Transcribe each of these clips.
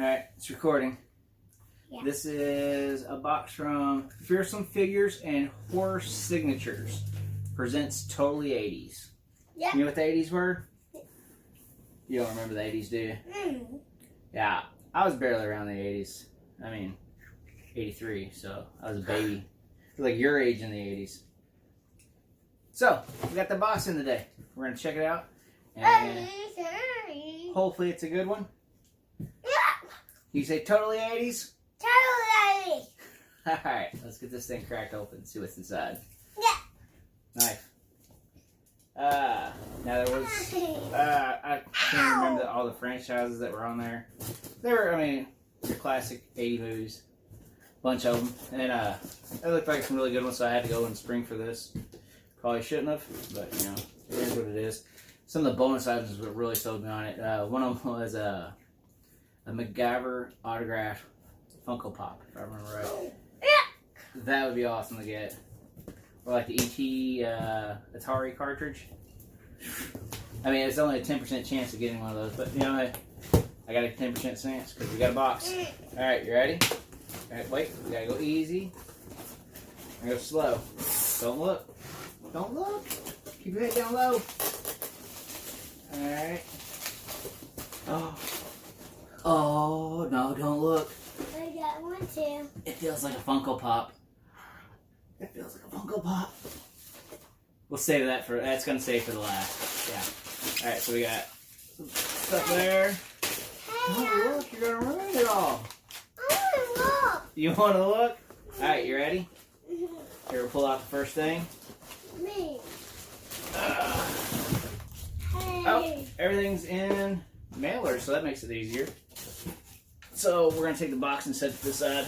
Alright, it's recording. Yeah. This is a box from Fearsome Figures and Horror Signatures. Presents Totally 80s. Yeah. You know what the 80s were? You don't remember the 80s, do you? Yeah, I was barely around the 80s. I mean, 83, so I was a baby. Like your age in the 80s. So, we got the box in today. We're going to check it out. And hopefully it's a good one. You say totally 80s? Totally. Alright, let's get this thing cracked open and see what's inside. Yeah. Knife. Now there was, I can't remember all the franchises that were on there. They were, I mean, your classic 80 movies. Bunch of them. And it looked like some really good ones, so I had to go and spring for this. Probably shouldn't have, but you know, it is what it is. Some of the bonus items that really sold me on it. One of them was a MacGyver autographed Funko Pop, if I remember right. Yeah. That would be awesome to get. Or like the E.T. Atari cartridge. I mean, it's only a 10% chance of getting one of those, but you know, I got a 10% chance because we got a box. Alright, you ready? Alright, wait, we gotta go easy. Go slow. Don't look. Don't look. Keep your head down low. Alright. Oh, no, don't look. I got one too. It feels like a Funko Pop. It feels like a Funko Pop. We'll save that for, that's going to save for the last. Yeah. Alright, so we got some stuff there. Oh, look, you're going to ruin it all. I want to look. You want to look? Alright, you ready? Here, we'll pull out the first thing. Me. Oh, everything's in mailer, so that makes it easier. So we're going to take the box and set it to the side.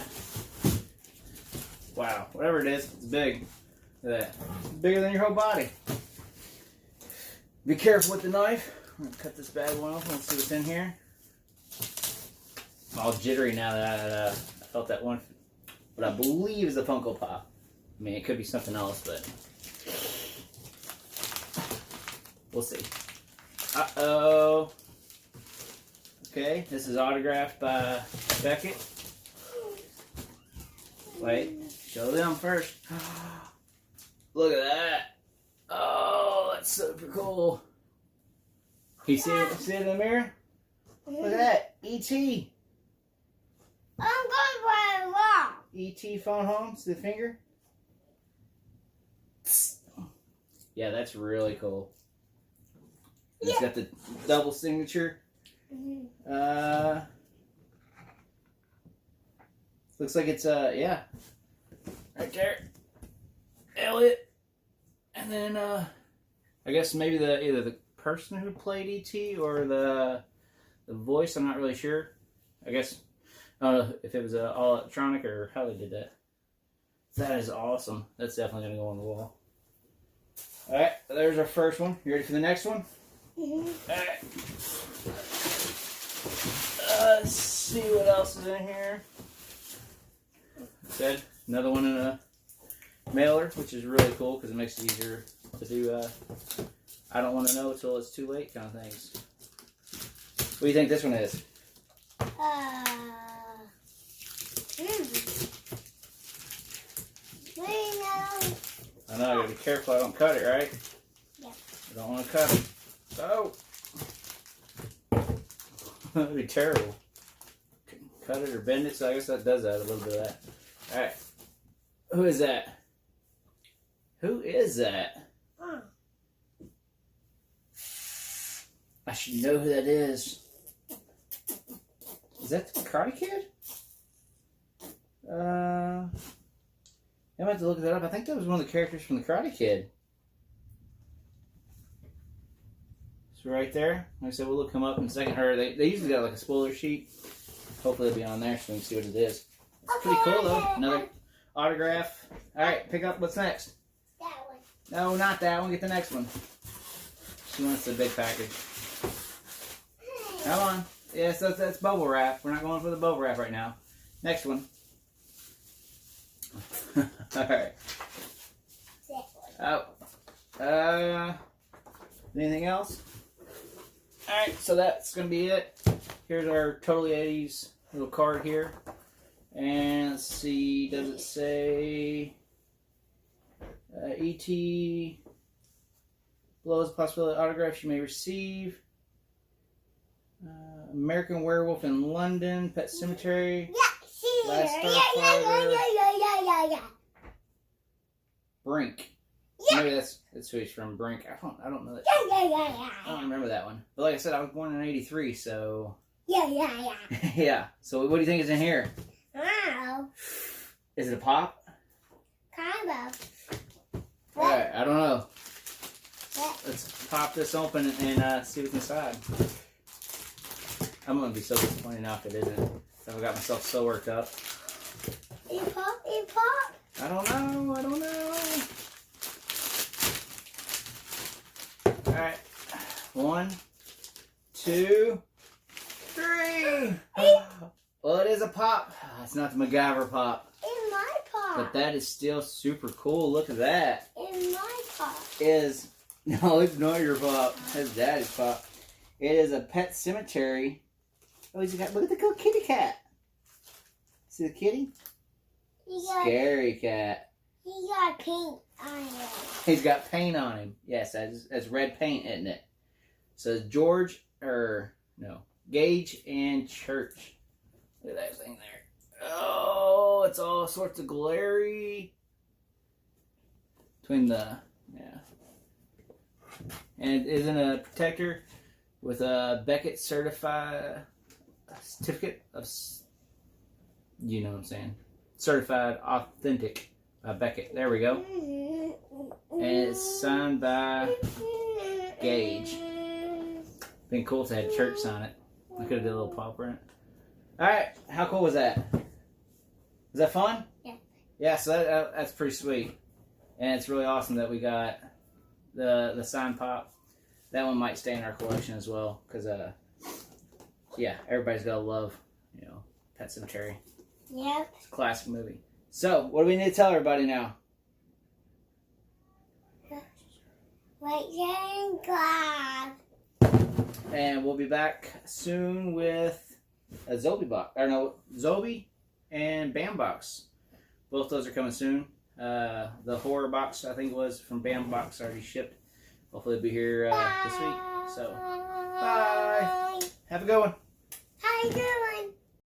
Wow, whatever it is, it's big. Look at that. It's bigger than your whole body. Be careful with the knife. I'm going to cut this bad one off. Let's see what's in here. I'm all jittery now that I felt that one. What I believe is a Funko Pop. I mean, it could be something else, but we'll see. Uh-oh. Okay, this is autographed by Beckett. Wait, show them first. Look at that. Oh, that's super cool. Can you see it in the mirror? Look at that. E.T. I'm going for a walk. E.T. phone home. See the finger? Yeah, that's really cool. It's got the double signature. Looks like it's yeah, right there, Elliot, and then I guess maybe either the person who played E.T. or the voice. I'm not really sure. I guess I don't know if it was all electronic or how they did that. That is awesome. That's definitely gonna go on the wall. All right, there's our first one. You ready for the next one? All right. Let's see what else is in here. Said another one in a mailer, which is really cool because it makes it easier to do. I don't want to know until it's too late kind of things. What do you think this one is? I know, I gotta be careful I don't cut it, right? Yeah. I don't want to cut it. Oh! That'd be terrible. Cut it or bend it, so I guess that does that, a little bit of that. Alright. Who is that? Who is that? I should know who that is. Is that the Karate Kid? I'm going to have to look that up. I think that was one of the characters from the Karate Kid. So right there. Like I said, we'll look him up in a second. Or they usually got like a spoiler sheet. Hopefully it'll be on there so we can see what it is. It's pretty cool though. Another autograph. Alright, pick up what's next. That one. No, not that one. Get the next one. She wants the big package. Come on. Yes, that's bubble wrap. We're not going for the bubble wrap right now. Next one. Alright. Oh. Anything else? Alright, so that's going to be it. Here's our Totally 80s little card here. And let's see, does it say E.T. below is a possibility of autographs you may receive. American Werewolf in London, Pet Cemetery. Yeah, Last yeah. Brink. Yeah. Maybe that's who he's from. Brink. I don't know that. Yeah. I don't remember that one. But like I said, I was born in '83, so Yeah. yeah. So what do you think is in here? Wow. Is it a pop? Kind of. All right, I don't know. Yeah. Let's pop this open and see what's inside. I'm gonna be so disappointed now if it isn't. I've got myself so worked up. Eat pop. I don't know. All right, 1, 2, 3. Well, it is a pop. It's not the MacGyver pop, In my pop. but that is still super cool. Look at that. In my pop. No, it's not your pop. It's Daddy's pop. It is a Pet Cemetery. Oh, look at the little kitty cat. See the kitty? Scary cat. He got pink on it. He's got paint on him. Yes, that's red paint, isn't it? So Gage and Church. Look at that thing there. Oh, it's all sorts of glary. And it is in a protector with a Beckett certified certificate of, you know what I'm saying, certified authentic by Beckett. There we go. And it's signed by Gage. Been cool if they had Church sign it. I could have did a little paw print. All right, how cool was that? Was that fun? Yeah. Yeah, so that's pretty sweet, and it's really awesome that we got the signed pop. That one might stay in our collection as well, because yeah, everybody's gotta love, Pet Cemetery. Yep. It's a classic movie. So, what do we need to tell everybody now? Wait, God. And we'll be back soon with a Zombie and Bam box. Both those are coming soon. The horror box, I think it was, from Bam box already shipped. Hopefully it'll be here this week. So, bye. Have a good one. How you doing?